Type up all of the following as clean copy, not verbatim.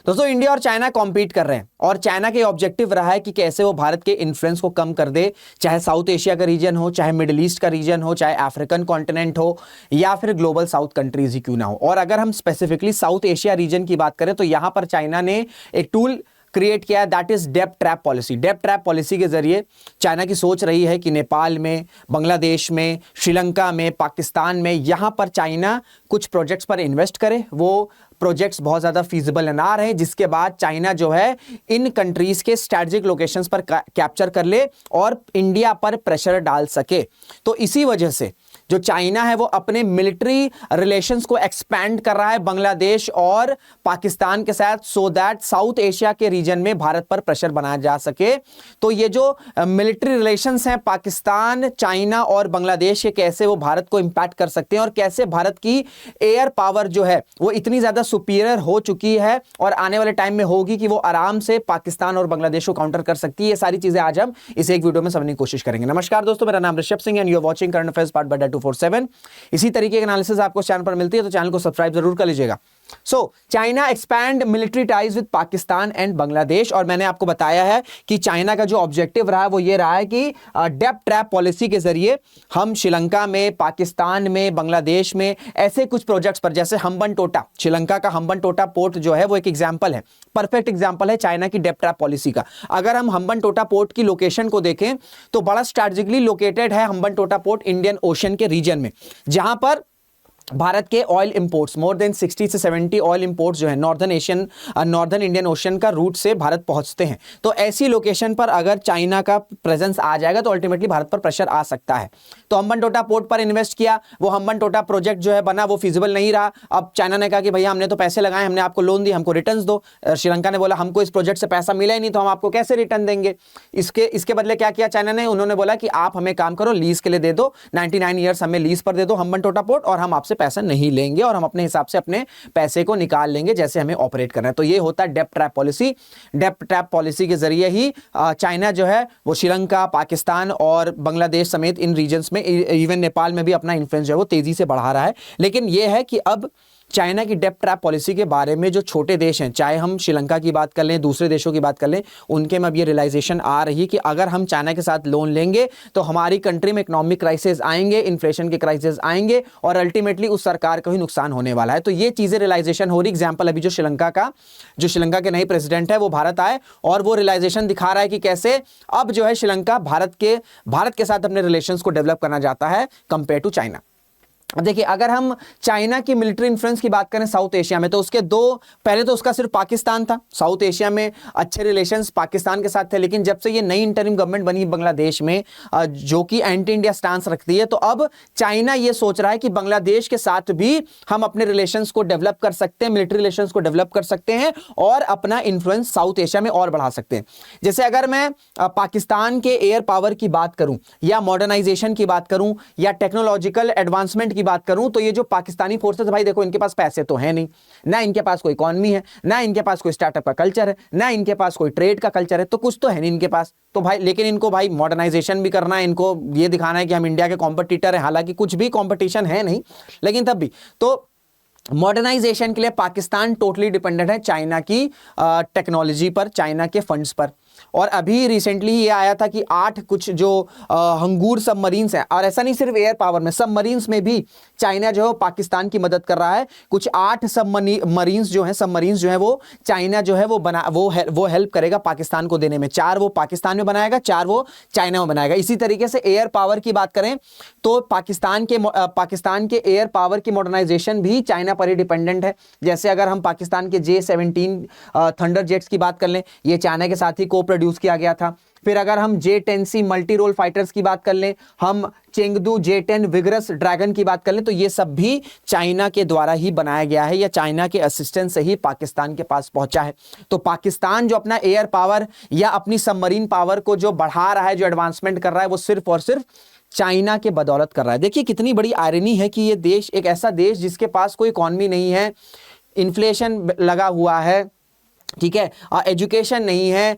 दोस्तों इंडिया और China compete कर रहे हैं और चाइना का ऑब्जेक्टिव रहा है कि कैसे वो भारत के इन्फ्लुएंस को कम कर दे, चाहे साउथ एशिया का रीजन हो, चाहे मिडिल ईस्ट का रीजन हो, चाहे अफ्रीकन कॉन्टिनेंट हो या फिर ग्लोबल साउथ कंट्रीज ही क्यों ना हो। और अगर हम स्पेसिफिकली साउथ एशिया रीजन की बात करें तो यहां पर चाइना ने एक टूल क्रिएट किया है, दैट इज डेब्ट ट्रैप पॉलिसी। डेब्ट ट्रैप पॉलिसी के जरिए चाइना की सोच रही है कि नेपाल में, बांग्लादेश में, श्रीलंका में, पाकिस्तान में, यहां पर चाइना कुछ प्रोजेक्ट्स पर इन्वेस्ट करे, वो प्रोजेक्ट्स बहुत ज़्यादा फीजिबल ना रहे, जिसके बाद चाइना जो है इन कंट्रीज़ के स्ट्रैटेजिक लोकेशंस पर कैप्चर कर ले और इंडिया पर प्रेशर डाल सके। तो इसी वजह से जो चाइना है वो अपने मिलिट्री रिलेशंस को एक्सपैंड कर रहा है बांग्लादेश और पाकिस्तान के साथ, सो दैट साउथ एशिया के रीजन में भारत पर प्रेशर बनाया जा सके। तो ये जो मिलिट्री रिलेशंस हैं पाकिस्तान, चाइना और बांग्लादेश के, कैसे वो भारत को इंपैक्ट कर सकते हैं और कैसे भारत की एयर पावर जो है वो इतनी ज़्यादा सुपीरियर हो चुकी है और आने वाले टाइम में होगी कि वो आराम से पाकिस्तान और बांग्लादेश को काउंटर कर सकती है। ये सारी चीजें आज हम इस एक वीडियो में समझने की कोशिश करेंगे। नमस्कार दोस्तों, मेरा नाम Rishabh Singh and you are watching current affairs part by 247। इसी तरीके के एनालिसिस आपको चैनल पर मिलती है तो चैनल को सब्सक्राइब जरूर कर लीजिएगा। China expand military ties with Pakistan and Bangladesh, और मैंने आपको बताया है कि चाइना का जो ऑब्जेक्टिव रहा है वो ये रहा है कि डेब्ट ट्रैप पॉलिसी के जरिए हम श्रीलंका में, पाकिस्तान में, बांग्लादेश में ऐसे कुछ प्रोजेक्ट्स पर, जैसे हम्बनटोटा, श्रीलंका का हम्बनटोटा पोर्ट जो है वो एक एग्जांपल है, परफेक्ट एग्जांपल है चाइना की डेब्ट ट्रैप पॉलिसी का। अगर हम हम्बनटोटा पोर्ट की लोकेशन को देखें तो बड़ा स्ट्रैटेजिकली लोकेटेड है हम्बनटोटा पोर्ट इंडियन ओशन के रीजन में, जहां पर भारत के ऑयल इंपोर्ट्स मोर देन 60 से 70 ऑयल इंपोर्ट्स जो है नॉर्दर्न इंडियन ओशन का रूट से भारत पहुंचते हैं। तो ऐसी लोकेशन पर अगर चाइना का प्रेजेंस आ जाएगा तो अल्टीमेटली भारत पर प्रेशर आ सकता है। तो हम्बनटोटा पोर्ट पर इन्वेस्ट किया, वो हम्बनटोटा प्रोजेक्ट जो है बना, वो फिजिबल नहीं रहा। अब चाइना ने कहा कि भैया हमने तो पैसे लगाए, हमने आपको लोन दी, हमको रिटर्न दो। श्रीलंका ने बोला हमको इस प्रोजेक्ट से पैसा मिला ही नहीं तो हम आपको कैसे रिटर्न देंगे। इसके बदले क्या किया चाइना ने, उन्होंने बोला कि आप हमें काम करो, लीज के लिए दे दो, 99 ईयर्स हमें लीज पर दे दो हम्बनटोटा पोर्ट, और हम आपसे पैसा नहीं लेंगे और हम अपने हिसाब से अपने पैसे को निकाल लेंगे जैसे हमें ऑपरेट करना है। तो ये होता है डेब्ट ट्रैप पॉलिसी। डेब्ट ट्रैप पॉलिसी के जरिए ही चाइना जो है वो श्रीलंका, पाकिस्तान और बांग्लादेश समेत इन रीजन्स में, इवन नेपाल में भी अपना इन्फ्लुएंस जो है वो तेजी से बढ़ा रहा है। लेकिन ये है कि अब चाइना की डेब्ट ट्रैप पॉलिसी के बारे में जो छोटे देश हैं, चाहे हम श्रीलंका की बात कर लें, दूसरे देशों की बात कर लें, उनके में अब ये रियलाइजेशन आ रही है कि अगर हम चाइना के साथ लोन लेंगे तो हमारी कंट्री में इकोनॉमिक क्राइसिस आएंगे, इन्फ्लेशन के क्राइसिस आएंगे और अल्टीमेटली उस सरकार को ही नुकसान होने वाला है। तो ये चीजें रियलाइजेशन हो रही। एग्जाम्पल अभी जो श्रीलंका के नए प्रेसिडेंट है वो भारत आए और वो रियलाइजेशन दिखा रहा है कि कैसे अब जो है श्रीलंका भारत के साथ अपने रिलेशंस को डेवलप करना चाहता है कंपेयर टू चाइना। देखिए, अगर हम चाइना की मिलिट्री इन्फ्लुएंस की बात करें साउथ एशिया में, तो उसके पहले तो उसका सिर्फ पाकिस्तान था। साउथ एशिया में अच्छे रिलेशंस पाकिस्तान के साथ थे, लेकिन जब से ये नई इंटरिम गवर्नमेंट बनी बांग्लादेश में जो कि एंटी इंडिया स्टांस रखती है, तो अब चाइना ये सोच रहा है कि बांग्लादेश के साथ भी हम अपने रिलेशंस को डेवलप कर सकते हैं, मिलिट्री रिलेशंस को डेवलप कर सकते हैं और अपना इन्फ्लुएंस साउथ एशिया में और बढ़ा सकते हैं। जैसे अगर मैं पाकिस्तान के एयर पावर की बात करूं या मॉडर्नाइजेशन की बात करूं या टेक्नोलॉजिकल एडवांसमेंट की बात करूं, तो ये जो पाकिस्तानी फोर्सेस, भाई देखो, इनके पास पैसे तो है नहीं, ना इनके पास कोई इकोनॉमी है, ना इनके पास कोई स्टार्टअप का कल्चर है, ना इनके पास कोई ट्रेड का कल्चर है, तो कुछ तो है नहीं इनके पास। तो भाई लेकिन इनको भाई मॉडर्नाइजेशन भी करना है, इनको ये दिखाना है कि हम इंडिया के कॉम्पिटिटर हैं, हालांकि कुछ भी कॉम्पिटिशन है नहीं, लेकिन तब भी तो मॉडर्नाइजेशन के लिए पाकिस्तान टोटली डिपेंडेंट है चाइना की टेक्नोलॉजी पर, चाइना के फंड्स पर। और अभी रिसेंटली ये आया था कि 8 कुछ जो हंगूर सबमरीन्स हैं, और ऐसा नहीं सिर्फ एयर पावर में, सबमरीन्स में भी चाइना जो है पाकिस्तान की मदद कर रहा है। कुछ 8 सबमरीन्स जो हैं वो चाइना जो है वो हेल्प करेगा पाकिस्तान को देने में। 4 वो पाकिस्तान में बनाएगा, 4 वो चाइना में बनाएगा। इसी तरीके से एयर पावर की बात करें तो पाकिस्तान के एयर पावर की मॉडर्नाइजेशन भी चाइना पर ही डिपेंडेंट है। जैसे अगर हम पाकिस्तान के J-17 थंडर जेट्स की बात कर लें, ये चाइना के साथ ही को प्रोड्यूस किया गया था। फिर अगर हम J-10C मल्टी रोल फाइटर्स की बात कर लें, हम चेंगदू J-10 विगरस ड्रैगन की बात कर लें, तो ये सब भी चाइना के द्वारा ही बनाया गया है या चाइना के असिस्टेंस से ही पाकिस्तान के पास पहुंचा है। तो पाकिस्तान जो अपना एयर पावर या अपनी सबमरीन पावर को जो बढ़ा रहा है, जो एडवांसमेंट कर रहा है, वो सिर्फ और सिर्फ चाइना के बदौलत कर रहा है। देखिए कितनी बड़ी आयरनी है कि ये देश, एक ऐसा देश जिसके पास कोई इकॉनमी नहीं है, इन्फ्लेशन लगा हुआ है, ठीक है, एजुकेशन नहीं है,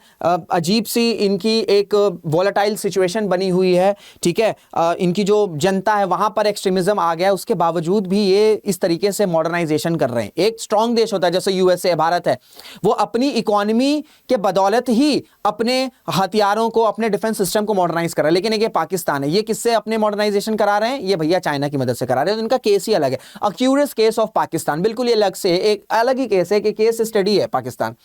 अजीब सी इनकी एक वॉलेटाइल सिचुएशन बनी हुई है, ठीक है, इनकी जो जनता है वहां पर एक्सट्रीमिज्म आ गया, उसके बावजूद भी ये इस तरीके से मॉडर्नाइजेशन कर रहे हैं। एक स्ट्रांग देश होता है जैसे यूएसए भारत है, वो अपनी इकोनॉमी के बदौलत ही अपने हथियारों को, अपने डिफेंस सिस्टम को मॉडर्नाइज कर रहा है। लेकिन एक ये पाकिस्तान है, ये किससे अपने मॉडर्नाइजेशन करा रहे हैं? ये भैया चाइना की मदद से करा रहे हैं। तो इनका केस ही अलग है, a curious case of Pakistan, बिल्कुल ये अलग से एक अलग ही केस है कि केस स्टडी है पाकिस्तान।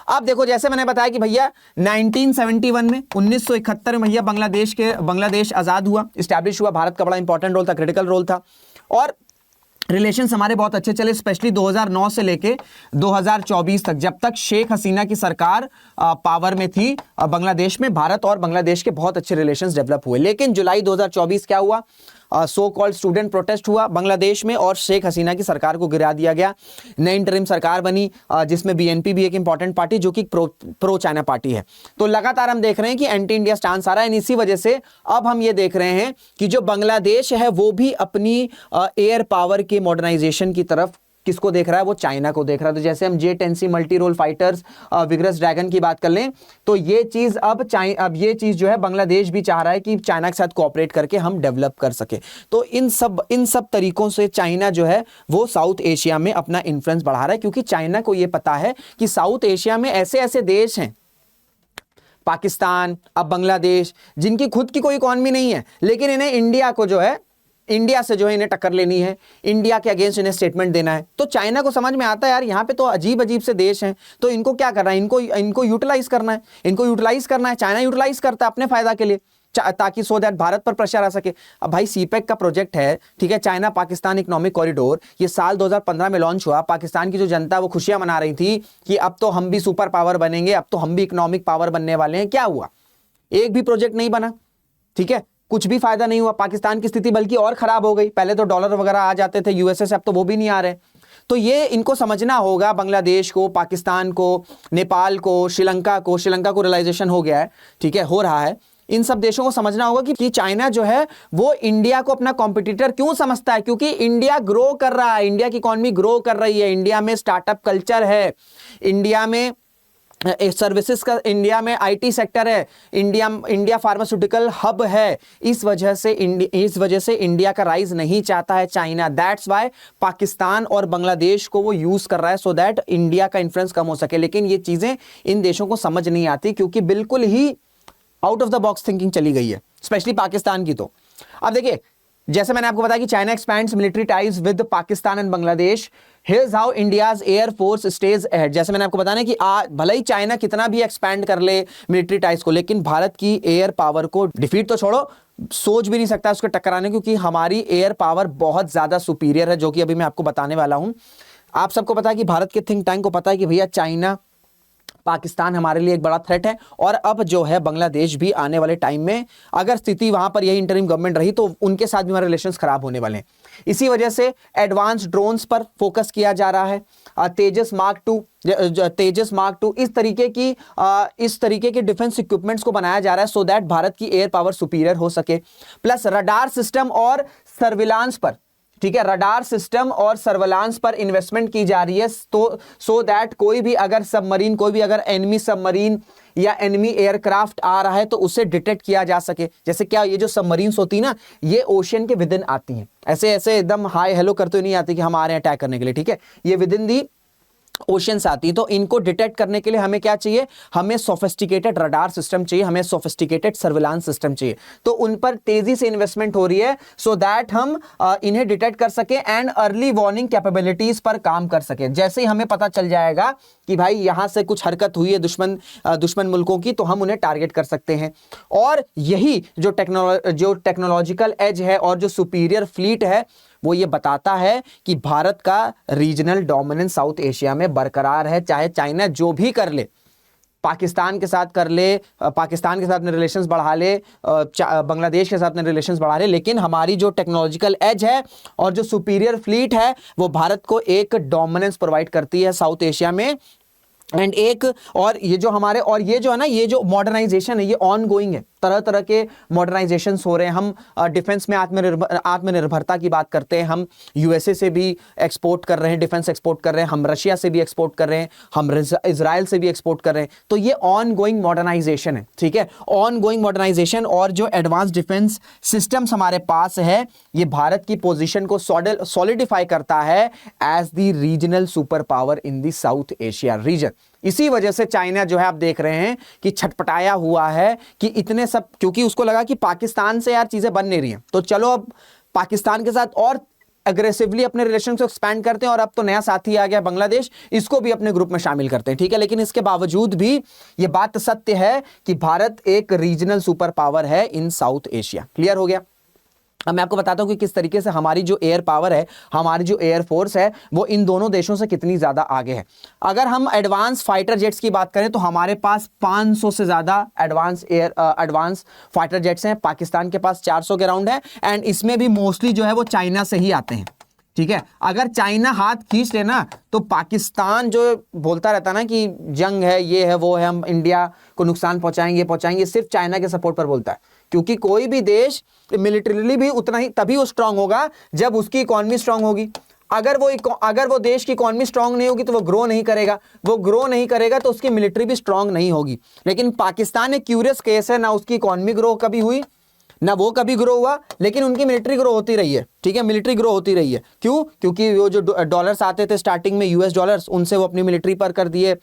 अब देखो, जैसे मैंने बताया कि भैया 1971 में 1971 में भैया बांग्लादेश आजाद हुआ, स्टैब्लिश हुआ। भारत का बड़ा इंपॉर्टेंट रोल था, क्रिटिकल रोल था, और रिलेशंस हमारे बहुत अच्छे चले, स्पेशली 2009 से लेके 2024 तक, जब तक शेख हसीना की सरकार पावर में थी बांग्लादेश में। भारत और बांग्लादेश के बहुत अच्छे रिलेशंस डेवलप हुए। लेकिन जुलाई 2024 क्या हुआ? सो कॉल्ड स्टूडेंट प्रोटेस्ट हुआ बांग्लादेश में और शेख हसीना की सरकार को गिरा दिया गया। नई इंटरिम सरकार बनी जिसमें बीएनपी भी एक इंपॉर्टेंट पार्टी जो कि प्रो चाइना पार्टी है। तो लगातार हम देख रहे हैं कि एंटी इंडिया स्टांस आ रहा है। इसी वजह से अब हम ये देख रहे हैं कि जो बांग्लादेश है वो भी अपनी एयर पावर के मॉडर्नाइजेशन की तरफ किसको देख रहा है? वो चाइना को देख रहा है। तो जैसे हम J-10C multi role fighters, vigorous dragon की बात कर लें, तो ये चीज अब ये चीज जो है बांग्लादेश भी चाह रहा है कि चाइना के साथ कोऑपरेट करके हम डेवलप कर सके। तो इन सब तरीकों से चाइना जो है वो साउथ एशिया में अपना इन्फ्लुएंस बढ़ा रहा है, क्योंकि चाइना को ये पता है कि साउथ एशिया में ऐसे ऐसे देश हैं, पाकिस्तान, अब बांग्लादेश, जिनकी खुद की कोई इकॉनमी नहीं है, लेकिन इन्हें इंडिया से जो है इन्हें टक्कर लेनी है, इंडिया के अगेंस्ट इन्हें स्टेटमेंट देना है। तो चाइना को समझ में आता है यार यहाँ पे तो अजीब अजीब से देश हैं, तो इनको क्या करना है? इनको यूटिलाइज करना है। चाइना यूटिलाइज करता है अपने फायदा के लिए, ताकि सो दैट भारत पर प्रेशर आ सके। अब भाई सीपेक का प्रोजेक्ट है, ठीक है, चाइना पाकिस्तान इकोनॉमिक कॉरिडोर, ये साल 2015 में लॉन्च हुआ। पाकिस्तान की जो जनता वो खुशियां मना रही थी कि अब तो हम भी सुपर पावर बनेंगे, अब तो हम भी इकोनॉमिक पावर बनने वाले हैं। क्या हुआ? एक भी प्रोजेक्ट नहीं बना, ठीक है, कुछ भी फायदा नहीं हुआ। पाकिस्तान की स्थिति बल्कि और खराब हो गई। पहले तो डॉलर वगैरह आ जाते थे यूएसए से, अब तो वो भी नहीं आ रहे। तो ये इनको समझना होगा, बांग्लादेश को, पाकिस्तान को, नेपाल को, श्रीलंका को रियलाइजेशन हो गया है, ठीक है, हो रहा है। इन सब देशों को समझना होगा कि चाइना जो है वो इंडिया को अपना कॉम्पिटिटर क्यों समझता है? क्योंकि इंडिया ग्रो कर रहा है, इंडिया की इकोनॉमी ग्रो कर रही है, इंडिया में स्टार्टअप कल्चर है, इंडिया में सर्विसेज का, इंडिया में आईटी सेक्टर है, इंडिया फार्मास्यूटिकल हब है। इस वजह से इंडिया का राइज नहीं चाहता है चाइना। दैट्स व्हाई पाकिस्तान और बांग्लादेश को वो यूज कर रहा है, सो दैट इंडिया का इन्फ्लुएंस कम हो सके। लेकिन ये चीजें इन देशों को समझ नहीं आती, क्योंकि बिल्कुल ही out of the box thinking चली गई है, स्पेशली पाकिस्तान की। तो अब देखिए, जैसे मैंने आपको बताया कि China expands military ties with Pakistan and Bangladesh, here's how India's air force stays ahead. जैसे मैंने आपको बताया कि भले ही चाइना कितना भी एक्सपैंड कर ले मिलिट्री टाइज को, लेकिन भारत की एयर पावर को डिफीट तो छोड़ो, सोच भी नहीं सकता उसको टकराने, क्योंकि हमारी एयर पावर बहुत ज्यादा सुपीरियर है, जो कि अभी मैं आपको बताने वाला हूं। आप सबको पता है कि भारत के थिंक टैंक को पता है कि भैया चाइना, पाकिस्तान हमारे लिए एक बड़ा थ्रेट है। और अब जो है बांग्लादेश भी आने वाले टाइम में, अगर स्थिति वहां पर यही इंटरिम गवर्नमेंट रही, तो उनके साथ भी हमारे रिलेशंस खराब होने वाले हैं। इसी वजह से एडवांस ड्रोन्स पर फोकस किया जा रहा है। तेजस मार्क टू इस तरीके की डिफेंस इक्विपमेंट्स को बनाया जा रहा है, सो दैट भारत की एयर पावर सुपीरियर हो सके। प्लस रडार सिस्टम और सर्विलांस पर, ठीक है, रडार सिस्टम और सर्विलांस पर इन्वेस्टमेंट की जा रही है, तो सो दैट कोई भी अगर एनिमी सबमरीन या एनिमी एयरक्राफ्ट आ रहा है तो उसे डिटेक्ट किया जा सके। जैसे क्या, ये जो सबमरीन्स होती है ना, ये ओशियन के विद इन आती हैं, ऐसे एकदम हाय हेलो करते हुए नहीं आती कि हम आ रहे हैं अटैक करने के लिए, ठीक है, ये विद इन दी ओशियंस आती है। तो इनको डिटेक्ट करने के लिए हमें क्या चाहिए? हमें सोफिस्टिकेटेड रडार सिस्टम चाहिए, हमें सोफिस्टिकेटेड सर्विलांस सिस्टम चाहिए। तो उन पर तेजी से इन्वेस्टमेंट हो रही है, सो दैट हम इन्हें डिटेक्ट कर सके एंड अर्ली वार्निंग कैपेबिलिटीज पर काम कर सके। जैसे ही हमें पता चल जाएगा कि भाई यहां से कुछ हरकत हुई है दुश्मन मुल्कों की, तो हम उन्हें टारगेट कर सकते हैं। और यही जो टेक्नोलॉजिकल एज है और जो सुपीरियर फ्लीट है, वो ये बताता है कि भारत का रीजनल डोमिनेंस साउथ एशिया में बरकरार है। चाहे चाइना जो भी कर ले, पाकिस्तान के साथ कर ले, पाकिस्तान के साथ अपने रिलेशंस बढ़ा ले, बांग्लादेश के साथ अपने रिलेशंस बढ़ा ले, लेकिन हमारी जो टेक्नोलॉजिकल एज है और जो सुपीरियर फ्लीट है, वो भारत को एक डोमिनेंस प्रोवाइड करती है साउथ एशिया में। एंड एक और ये जो हमारे और ये जो है ना, ये जो मॉडर्नाइजेशन है ये ऑन गोइंग है, तरह तरह के मॉडर्नाइजेशन हो रहे हैं। हम डिफेंस में आत्मनिर्भरता की बात करते हैं, हम यूएसए से भी एक्सपोर्ट कर रहे हैं, डिफेंस एक्सपोर्ट कर रहे हैं, हम रशिया से भी एक्सपोर्ट कर रहे हैं, हम इजराइल से भी एक्सपोर्ट कर रहे हैं। तो ये ऑन गोइंग मॉडर्नाइजेशन है, ठीक है, ऑन गोइंग मॉडर्नाइजेशन। और जो एडवांस डिफेंस सिस्टम्स हमारे पास है, ये भारत की पोजीशन को सॉलिडिफाई करता है as the regional super power in the South Asia region. इसी वजह से चाइना जो है आप देख रहे हैं कि छटपटाया हुआ है कि इतने सब, क्योंकि उसको लगा कि पाकिस्तान से यार चीजें बन नहीं रही हैं, तो चलो अब पाकिस्तान के साथ और अग्रेसिवली अपने रिलेशन को एक्सपैंड करते हैं, और अब तो नया साथी आ गया बांग्लादेश, इसको भी अपने ग्रुप में शामिल करते हैं, ठीक है। लेकिन इसके बावजूद भी यह बात सत्य है कि भारत एक रीजनल सुपर पावर है इन साउथ एशिया। क्लियर हो गया। अब मैं आपको बताता हूं कि किस तरीके से हमारी जो एयर पावर है, हमारी जो एयर फोर्स है, वो इन दोनों देशों से कितनी ज्यादा आगे है। अगर हम एडवांस फाइटर जेट्स की बात करें तो हमारे पास 500 से ज्यादा एडवांस फाइटर जेट्स हैं, पाकिस्तान के पास 400 के राउंड है, एंड इसमें भी मोस्टली जो है वो चाइना से ही आते हैं, ठीक है। अगर चाइना हाथ खींच लेना तो पाकिस्तान जो बोलता रहता ना कि जंग है, ये है, वो है, हम इंडिया को नुकसान पहुंचाएंगे, सिर्फ चाइना के सपोर्ट पर बोलता है। क्योंकि कोई भी देश मिलिटरीली भी उतना ही तभी वो स्ट्रांग होगा जब उसकी इकोनॉमी स्ट्रांग होगी। अगर वो देश की इकोनॉमी स्ट्रांग नहीं होगी तो वो ग्रो नहीं करेगा, तो उसकी मिलिट्री भी स्ट्रांग नहीं होगी। लेकिन पाकिस्तान एक क्यूरियस केस है, ना उसकी इकोनॉमी ग्रो कभी हुई, ना वो कभी ग्रो हुआ, लेकिन उनकी मिलिट्री ग्रो होती रही है, ठीक है, मिलिट्री ग्रो होती रही है। क्यों? क्योंकि वो जो डॉलर्स आते थे स्टार्टिंग में, यूएस डॉलर्स, उनसे वो अपनी मिलिट्री पर कर दिए,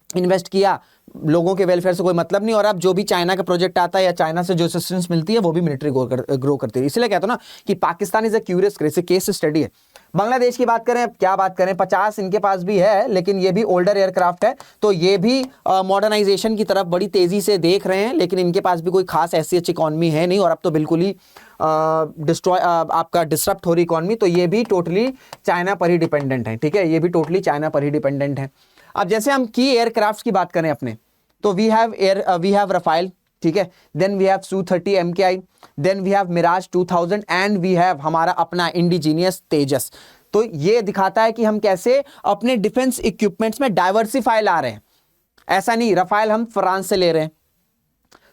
इन्वेस्ट किया, लोगों के वेलफेयर से कोई मतलब नहीं। और अब जो भी चाइना का प्रोजेक्ट आता है या चाइना से जो असिस्टेंस मिलती है वो भी मिलिट्री ग्रो करती है। इसलिए कहता हूं ना कि Pakistan is a curious case study है। बांग्लादेश की बात करें, क्या बात करें, 50 इनके पास भी है, लेकिन ये भी ओल्डर एयरक्राफ्ट है, तो ये भी मॉडर्नाइजेशन की तरफ बड़ी तेजी से देख रहे हैं, लेकिन इनके पास भी कोई खास ऐसी अच्छी इकॉनमी है नहीं, और अब तो बिल्कुल ही आपका डिस्टर्ब हो रही इकॉनमी, तो ये भी टोटली चाइना पर ही डिपेंडेंट है, ठीक है, ये भी टोटली चाइना पर ही डिपेंडेंट है। अब जैसे हम की एयरक्राफ्ट की बात करें अपने, तो वी हैव रफाइल, ठीक है, then we have Su-30 MKI, then we have Mirage 2000, and we have हमारा अपना इंडिजीनियस तेजस। तो ये दिखाता है कि हम कैसे अपने डिफेंस इक्विपमेंट्स में डाइवर्सिफाई ला रहे हैं। ऐसा नहीं रफाइल हम फ्रांस से ले रहे हैं,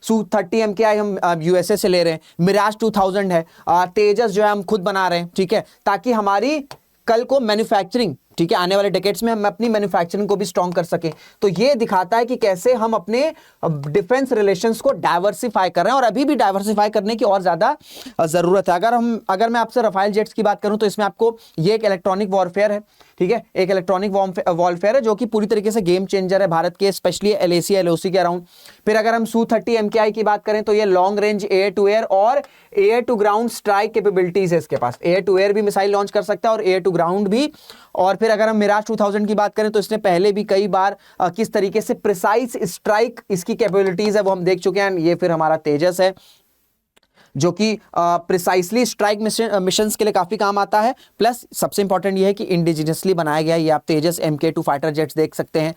Su-30 MKI हम यूएसए से ले रहे हैं, मिराज 2000 है, तेजस जो है हम खुद बना रहे हैं, ठीक है, ताकि हमारी कल को मैन्युफैक्चरिंग, ठीक है, आने वाले डेकेड्स में हम अपनी मैन्युफैक्चरिंग को भी स्ट्रॉन्ग कर सकें। तो ये दिखाता है कि कैसे हम अपने डिफेंस रिलेशंस को डाइवर्सिफाई कर रहे हैं, और अभी भी डाइवर्सिफाई करने की और ज्यादा जरूरत है। अगर मैं आपसे रफाइल जेट्स की बात करूं तो इसमें आपको ये एक इलेक्ट्रॉनिक वॉरफेयर है, ठीक है, एक इलेक्ट्रॉनिक वॉरफेयर है जो कि पूरी तरीके से गेम चेंजर है भारत के, स्पेशली LAC LOC के अराउंड। फिर अगर हम Su-30 MKI की बात करें तो ये long range air to air और air to ground strike capabilities है इसके पास, एयर टू एयर भी मिसाइल लॉन्च कर सकता है और एयर टू ग्राउंड भी। और फिर अगर हम मिराज 2000 की बात करें तो इसने पहले भी कई बार किस तरीके से प्रिसाइज स्ट्राइक इसकी कैपेबिलिटीज है वो हम देख चुके हैं। ये फिर हमारा तेजस है जो कि प्रिसाइसली स्ट्राइक मिशंस के लिए काफी काम आता है। प्लस सबसे इंपॉर्टेंट ये है कि इंडिजिनियसली बनाया गया। ये आप तेजस MK2 फाइटर जेट्स देख सकते हैं,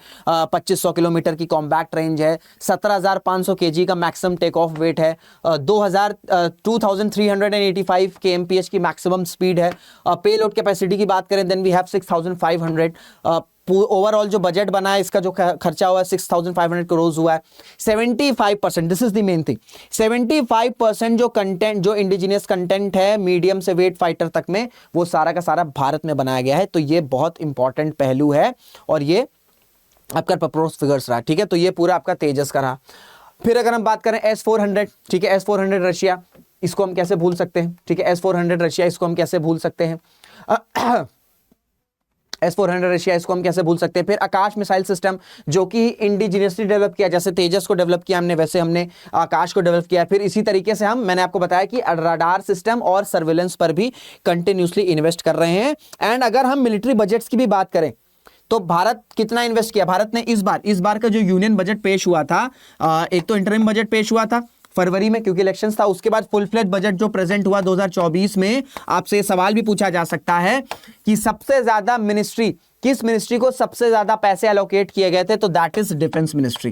2500 किलोमीटर की कॉम्बैक्ट रेंज है, 17,500 kg का मैक्सिमम टेक ऑफ वेट है, 2385 kmph की मैक्सिमम स्पीड है। पेलोड कैपेसिटी की बात करें देन वी हैव 6500। ओवरऑल जो बजट बना है इसका जो खर्चा हुआ है 6500 करोड़ हुआ है। 75%, this is the main thing, 75% जो कंटेंट, जो इंडिजिनियस कंटेंट है मीडियम से वेट फाइटर तक में, वो सारा का सारा भारत में बनाया गया है। तो ये बहुत इंपॉर्टेंट पहलू है और ये आपका प्रपोज फिगर्स रहा, ठीक है। तो ये पूरा आपका तेजस का रहा। फिर अगर हम बात करें S-400, ठीक है, S-400 रशिया, इसको हम कैसे भूल सकते हैं, ठीक है, S-400 रशिया, इसको हम कैसे भूल सकते हैं, S-400 रशिया, इसको हम कैसे भूल सकते हैं। फिर आकाश मिसाइल सिस्टम जो कि इंडिजिनियसली डेवलप किया, जैसे तेजस को डेवलप किया हमने वैसे हमने आकाश को डेवलप किया। फिर इसी तरीके से मैंने आपको बताया कि रडार सिस्टम और सर्विलेंस पर भी कंटिन्यूसली इन्वेस्ट कर रहे हैं। एंड अगर हम मिलिट्री बजट्स की भी बात करें तो भारत कितना इन्वेस्ट किया, भारत ने इस बार का जो यूनियन बजट पेश हुआ था, एक तो इंटरिम बजट पेश हुआ था फरवरी में क्योंकि इलेक्शंस था, उसके बाद फुल फ्लेज बजट जो प्रेजेंट हुआ 2024 में, आपसे सवाल भी पूछा जा सकता है कि सबसे ज्यादा मिनिस्ट्री, किस मिनिस्ट्री को सबसे ज्यादा पैसे एलोकेट किए गए थे, तो दैट इज डिफेंस मिनिस्ट्री,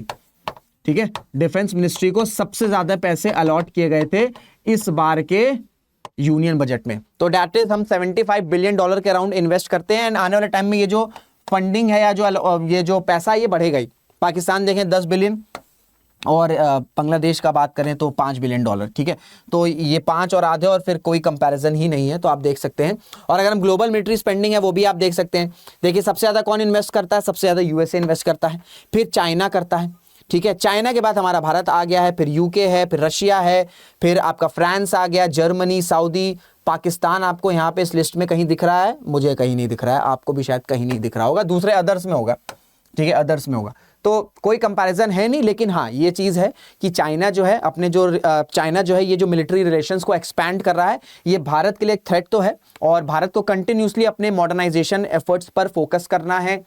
ठीक है, डिफेंस मिनिस्ट्री को सबसे ज्यादा पैसे अलॉट किए गए थे इस बार के यूनियन बजट में। तो दैट इज हम $75 बिलियन के अराउंड इन्वेस्ट करते हैं। एंड आने वाले टाइम में ये जो फंडिंग है या जो ये जो पैसा ये बढ़ेगा ही। पाकिस्तान देखें 10 बिलियन और बांग्लादेश का बात करें तो $5 बिलियन, ठीक है। तो ये 5 और आधे और फिर कोई कंपैरिजन ही नहीं है, तो आप देख सकते हैं। और अगर हम ग्लोबल मिलिट्री स्पेंडिंग है वो भी आप देख सकते हैं। देखिए सबसे ज़्यादा कौन इन्वेस्ट करता है, सबसे ज़्यादा यूएसए इन्वेस्ट करता है, फिर चाइना करता है, ठीक है। चाइना के बाद हमारा भारत आ गया है, फिर यूके है, फिर रशिया है, फिर आपका फ्रांस आ गया, जर्मनी, सऊदी, पाकिस्तान आपको यहाँ पे इस लिस्ट में कहीं दिख रहा है, मुझे कहीं नहीं दिख रहा है, आपको भी शायद कहीं नहीं दिख रहा होगा, दूसरे अदर्स में होगा, ठीक है, अदर्स में होगा। तो कोई कंपैरिजन है नहीं, लेकिन हाँ ये चीज़ है कि चाइना जो है अपने जो चाइना जो है ये जो मिलिट्री रिलेशंस को एक्सपैंड कर रहा है, ये भारत के लिए एक थ्रेट तो है और भारत को कंटिन्यूसली अपने मॉडर्नाइजेशन एफर्ट्स पर फोकस करना है।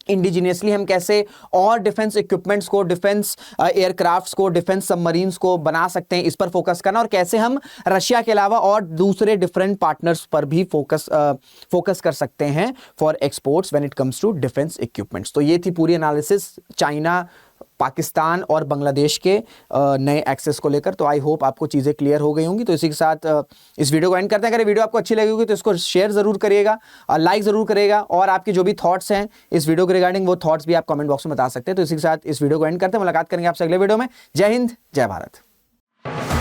इंडिजिनियसली हम कैसे और डिफेंस इक्विपमेंट्स को, डिफेंस एयरक्राफ्ट्स को, डिफेंस सबमरीन्स को बना सकते हैं, इस पर फोकस करना, और कैसे हम रशिया के अलावा और दूसरे डिफरेंट पार्टनर्स पर भी फोकस कर सकते हैं for exports when it comes to defence equipments. तो ये थी पूरी एनालिसिस चाइना, पाकिस्तान और बांग्लादेश के नए एक्सेस को लेकर। तो आई होप आपको चीज़ें क्लियर हो गई होंगी। तो इसी के साथ इस वीडियो को एंड करते हैं। अगर वीडियो आपको अच्छी लगी होगी तो इसको शेयर ज़रूर करिएगा, लाइक ज़रूर करिएगा, और आपके जो भी थॉट्स हैं इस वीडियो के रिगार्डिंग वो थॉट्स भी आप कमेंट बॉक्स में बता सकते हैं। तो इसी के साथ इस वीडियो को एंड करते हैं, मुलाकात करेंगे आपसे अगले वीडियो में। जय हिंद, जय भारत।